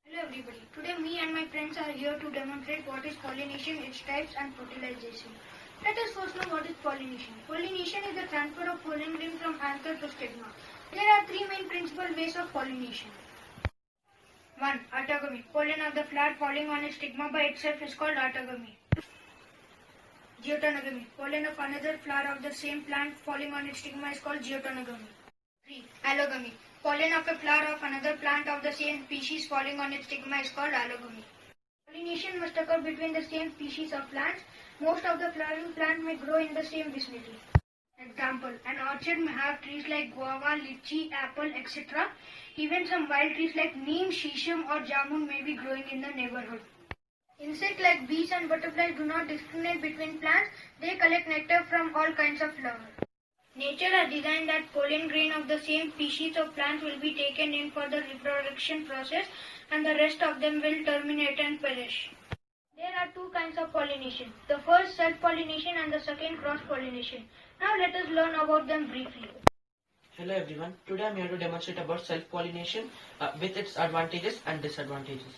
Hello everybody. Today me and my friends are here to demonstrate what is pollination, its types and fertilization. Let us first know what is pollination. Pollination is the transfer of pollen grain from anther to stigma. There are three main principal ways of pollination. 1. Autogamy. Pollen of the flower falling on a stigma by itself is called autogamy. Geotonogamy. Pollen of another flower of the same plant falling on its stigma is called geotonogamy. 3. Allogamy. Pollen of a flower of another plant of the same species falling on its stigma is called allogamy. Pollination must occur between the same species of plants. Most of the flowering plant may grow in the same vicinity. Example, an orchard may have trees like guava, lychee, apple, etc. Even some wild trees like neem, shisham or jamun may be growing in the neighborhood. Insects like bees and butterflies do not discriminate between plants. They collect nectar from all kinds of flowers. Nature has designed that pollen grain of the same species of plants will be taken in for the reproduction process and the rest of them will terminate and perish. There are two kinds of pollination. The first self-pollination and the second cross-pollination. Now let us learn about them briefly. Hello everyone, today I am here to demonstrate about self-pollination with its advantages and disadvantages.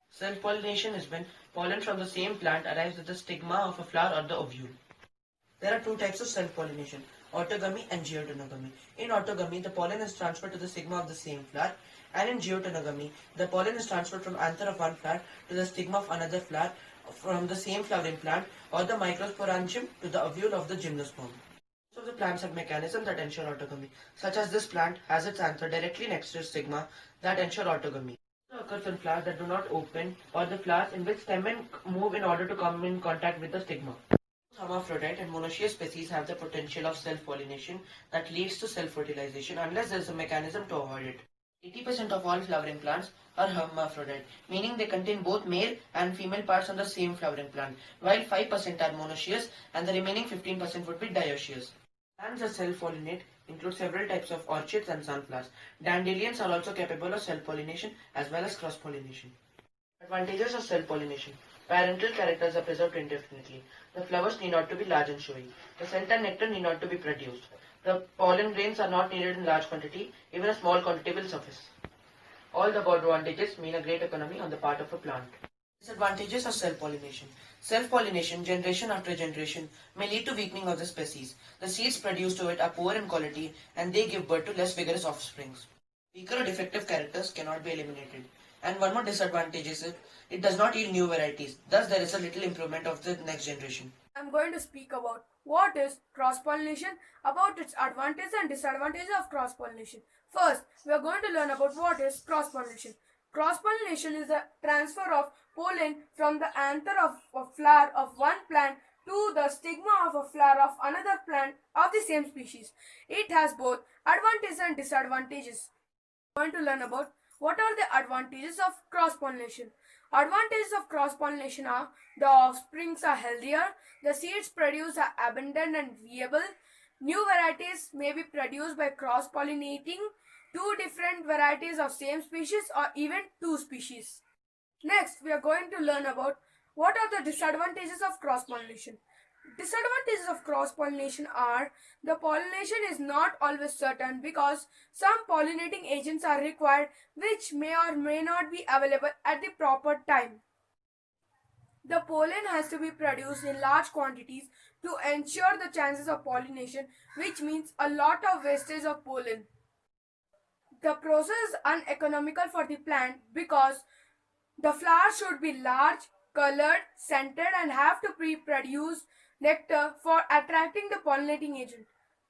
Self-pollination is when pollen from the same plant arrives at the stigma of a flower or the ovule. There are two types of self-pollination, autogamy and geotonogamy. In autogamy, the pollen is transferred to the stigma of the same flower, and in geotonogamy, the pollen is transferred from anther of one flower to the stigma of another flower from the same flowering plant or the microsporangium to the ovule of the gymnosperm. Most of the plants have mechanisms that ensure autogamy, such as this plant has its anther directly next to its stigma that ensure autogamy. It occurs in flowers that do not open or the flowers in which stamen move in order to come in contact with the stigma. Hermaphrodite and monoecious species have the potential of self-pollination that leads to self-fertilization unless there is a mechanism to avoid it. 80% of all flowering plants are hermaphrodite, meaning they contain both male and female parts on the same flowering plant, while 5% are monoecious and the remaining 15% would be dioecious. Plants that self-pollinate include several types of orchids and sunflowers. Dandelions are also capable of self-pollination as well as cross-pollination. Advantages of self-pollination. Parental characters are preserved indefinitely. The flowers need not to be large and showy. The scent and nectar need not to be produced. The pollen grains are not needed in large quantity. Even a small quantity will suffice. All the above advantages mean a great economy on the part of a plant. Disadvantages of self-pollination. Self-pollination, generation after generation, may lead to weakening of the species. The seeds produced to it are poor in quality and they give birth to less vigorous offsprings. Weaker or defective characters cannot be eliminated. And one more disadvantage is it does not yield new varieties. Thus, there is a little improvement of the next generation. I'm going to speak about what is cross-pollination, about its advantages and disadvantages of cross-pollination. First, we are going to learn about what is cross-pollination. Cross-pollination is the transfer of pollen from the anther of a flower of one plant to the stigma of a flower of another plant of the same species. It has both advantages and disadvantages. We are going to learn about what are the advantages of cross-pollination. Advantages of cross-pollination are the offsprings are healthier, the seeds produced are abundant and viable, new varieties may be produced by cross-pollinating two different varieties of same species or even two species. Next, we are going to learn about what are the disadvantages of cross-pollination. Disadvantages of cross-pollination are the pollination is not always certain because some pollinating agents are required which may or may not be available at the proper time. The pollen has to be produced in large quantities to ensure the chances of pollination, which means a lot of wastage of pollen. The process is uneconomical for the plant because the flower should be large, colored, scented and have to pre-produce nectar for attracting the pollinating agent.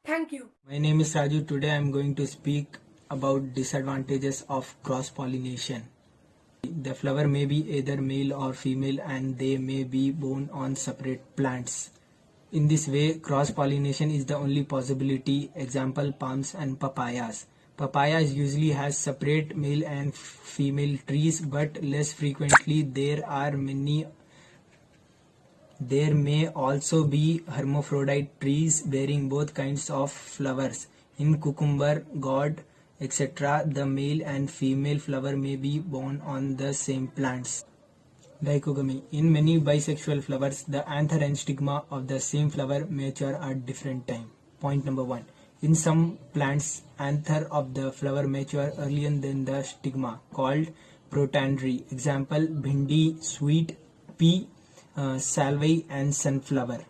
Thank you. My name is Raju. Today I am going to speak about disadvantages of cross-pollination. The flower may be either male or female and they may be born on separate plants. In this way, cross-pollination is the only possibility. Example, palms and papayas. Papayas usually has separate male and female trees, but less frequently there may also be hermaphrodite trees bearing both kinds of flowers. In cucumber, gourd, etc., the male and female flower may be born on the same plants. Dichogamy. In many bisexual flowers, the anther and stigma of the same flower mature at different time. Point number 1. In some plants, anther of the flower mature earlier than the stigma, called protandry. Example: bhindi, sweet pea, salvia, and sunflower.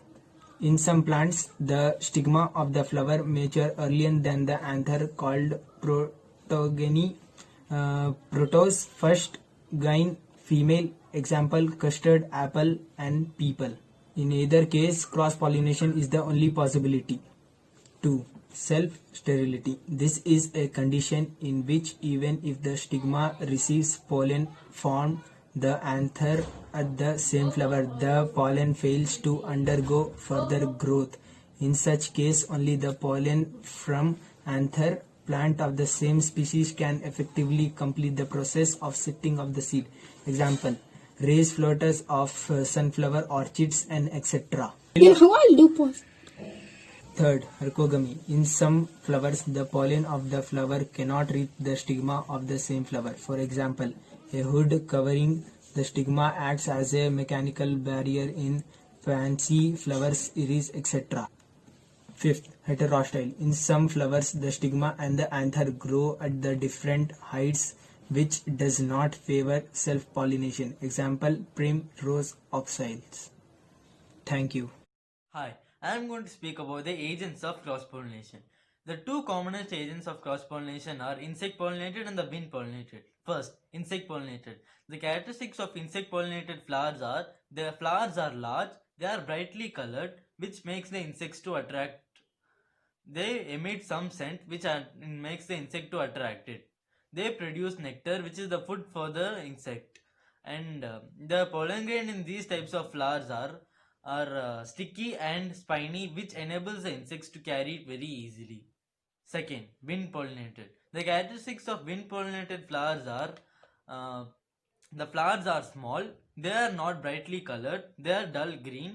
In some plants, the stigma of the flower mature earlier than the anther, called protogeny. Protos first gain female. Example: custard, apple, and people. In either case, cross-pollination is the only possibility. 2. Self-sterility. This is a condition in which even if the stigma receives pollen from the anther at the same flower, the pollen fails to undergo further growth. In such case, only the pollen from anther plant of the same species can effectively complete the process of setting of the seed. Example: raised floaters of sunflower orchids and etc. Third, hercogamy. In some flowers, the pollen of the flower cannot reach the stigma of the same flower. For example, a hood covering the stigma acts as a mechanical barrier in fancy flowers, iris, etc. Fifth, heterostyle. In some flowers, the stigma and the anther grow at the different heights, which does not favor self-pollination. Example: primrose oxalis. Thank you. Hi, I am going to speak about the agents of cross-pollination. The two commonest agents of cross-pollination are insect-pollinated and the wind-pollinated. First, insect-pollinated. The characteristics of insect-pollinated flowers are their flowers are large, they are brightly colored, which makes the insects to attract. They emit some scent which makes the insect to attract it. They produce nectar, which is the food for the insect. And the pollen grain in these types of flowers are sticky and spiny, which enables the insects to carry it very easily. Second, wind pollinated. The characteristics of wind pollinated flowers are the flowers are small, they are not brightly colored, they are dull green,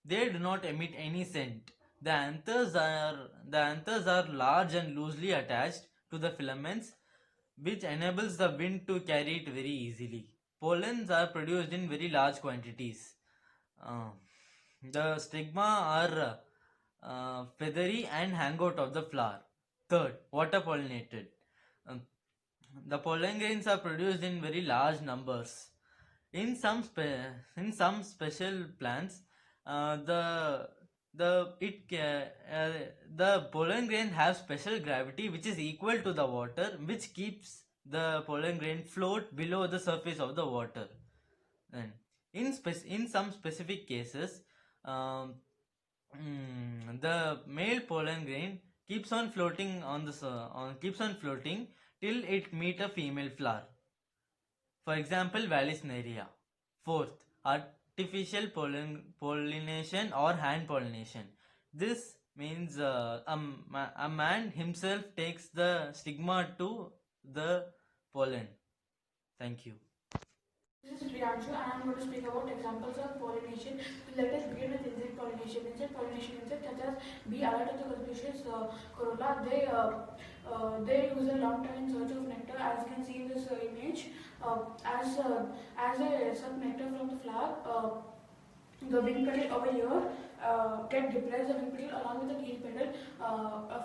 they do not emit any scent. The anthers are large and loosely attached to the filaments, which enables the wind to carry it very easily. Pollens are produced in very large quantities. The stigma are feathery and hang out of the flower. Third, water pollinated. The pollen grains are produced in very large numbers. In some special plants, the pollen grain have special gravity which is equal to the water, which keeps the pollen grain float below the surface of the water. And in some specific cases, the male pollen grain keeps on floating till it meet a female flower. For example, Vallisneria. Fourth, artificial pollination or hand pollination. This means a man himself takes the stigma to the pollen. Thank you. This is Priyanshu and I am going to speak about examples of pollination. Let us begin with insect pollination. Insect pollination, insects such as bee, alert of the conspicuous corolla, they use a long time in search of nectar. As you can see in this image, as they suck nectar from the flower, the wing petal over here get depressed. The wing petal along with the keel petal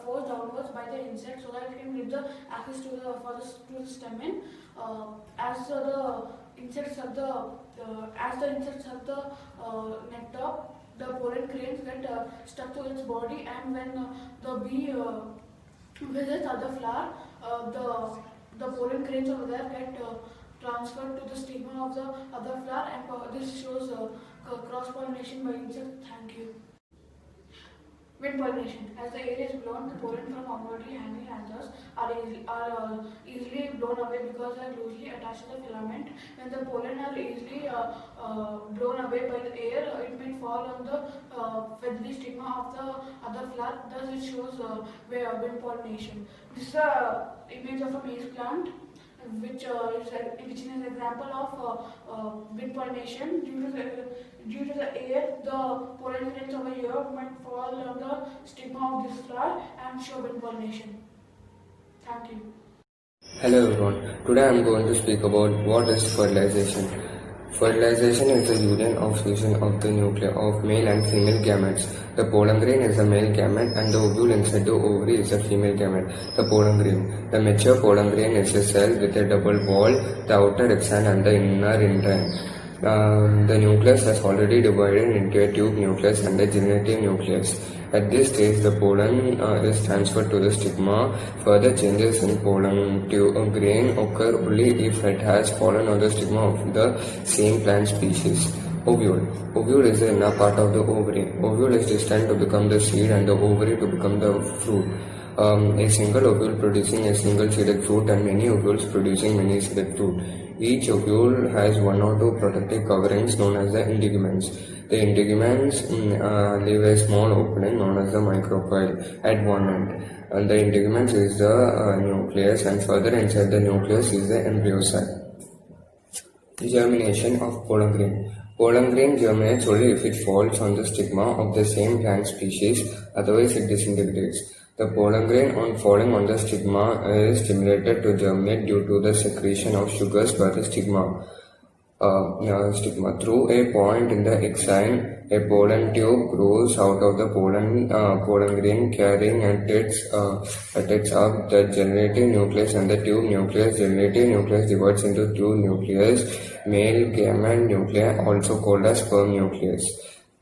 forced downwards by the insect so that it can give the access to the stamen. As the insects suck the nectar, the pollen grains get stuck to its body, and when the bee visits other flower, the pollen grains over there get transferred to the stigma of the other flower, and this shows cross-pollination by insects. Thank you. Wind pollination. As the air is blown, the pollen from onwardly hanging anthers are easily blown away because they are loosely attached to the filament. When the pollen are easily blown away by the air, it may fall on the feathery stigma of the other flower. Thus, it shows wind pollination. This is an image of a maize plant, which is an example of wind pollination. Due to the air, the pollen grains over here might fall on the stigma of this flower and show wind pollination. Thank you. Hello everyone, today I am going to speak about what is fertilization. Fertilization is the union or fusion of the nuclei of male and female gametes. The pollen grain is a male gamete and the ovule inside the ovary is a female gamete. The pollen grain. The mature pollen grain is a cell with a double wall, the outer exon and the inner intron. The nucleus has already divided into a tube nucleus and a generative nucleus. At this stage, the pollen is transferred to the stigma. Further changes in pollen tube grain occur only if it has fallen on the stigma of the same plant species. Ovule. Ovule is the inner part of the ovary. Ovule is destined to become the seed and the ovary to become the fruit. A single ovule producing a single seeded fruit and many ovules producing many seeded fruit. Each ovule has one or two protective coverings known as the integuments. The integuments leave a small opening known as the micropyle at one end. And the integuments is the nucleus, and further inside the nucleus is the embryo sac. Germination of pollen grain. Pollen grain germinates only if it falls on the stigma of the same plant species, otherwise it disintegrates. The pollen grain on falling on the stigma is stimulated to germinate due to the secretion of sugars by the stigma. Through a point in the exine, a pollen tube grows out of the pollen grain carrying at its up the generative nucleus and the tube nucleus. Generative nucleus divides into two nucleus, male gamete nuclei, also called as sperm nucleus.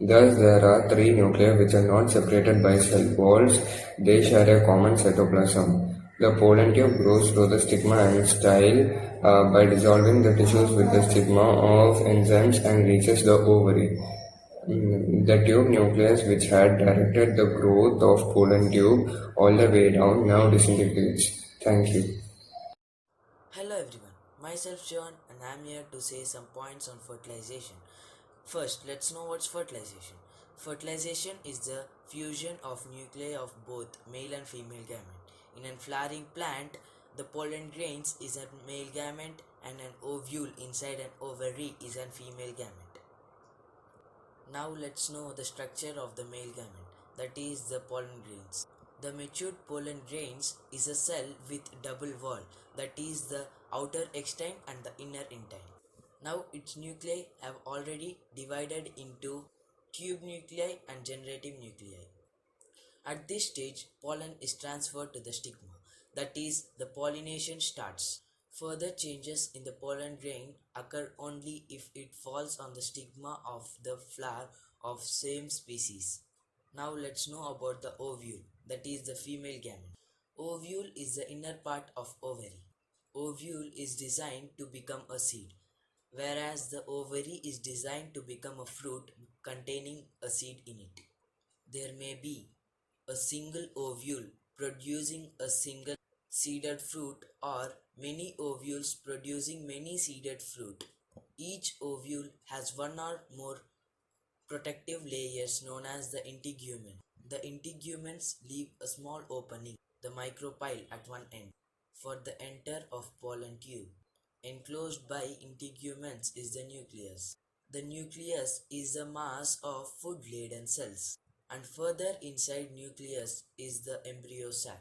Thus, there are three nuclei which are not separated by cell walls. They share a common cytoplasm. The pollen tube grows through the stigma and style by dissolving the tissues with the stigma of enzymes and reaches the ovary. The tube nucleus, which had directed the growth of pollen tube all the way down, now disintegrates. Thank you. Hello everyone, myself John and I am here to say some points on fertilization. First, let's know what's fertilization. Fertilization is the fusion of nuclei of both male and female gamete. In a flowering plant, the pollen grains is a male gamete and an ovule inside an ovary is a female gamete. Now let's know the structure of the male gamete, that is the pollen grains. The matured pollen grains is a cell with double wall, that is the outer extine and the inner intine. Now its nuclei have already divided into tube nuclei and generative nuclei. At this stage, pollen is transferred to the stigma, that is, the pollination starts. Further changes in the pollen grain occur only if it falls on the stigma of the flower of same species. Now let's know about the ovule, that is the female gamete. Ovule is the inner part of ovary. Ovule is designed to become a seed, whereas the ovary is designed to become a fruit containing a seed in it. There may be a single ovule producing a single seeded fruit or many ovules producing many seeded fruit. Each ovule has one or more protective layers known as the integument. The integuments leave a small opening, the micropyle at one end, for the enter of pollen tube. Enclosed by integuments is the nucleus. The nucleus is the mass of food-laden cells, and further inside nucleus is the embryo sac.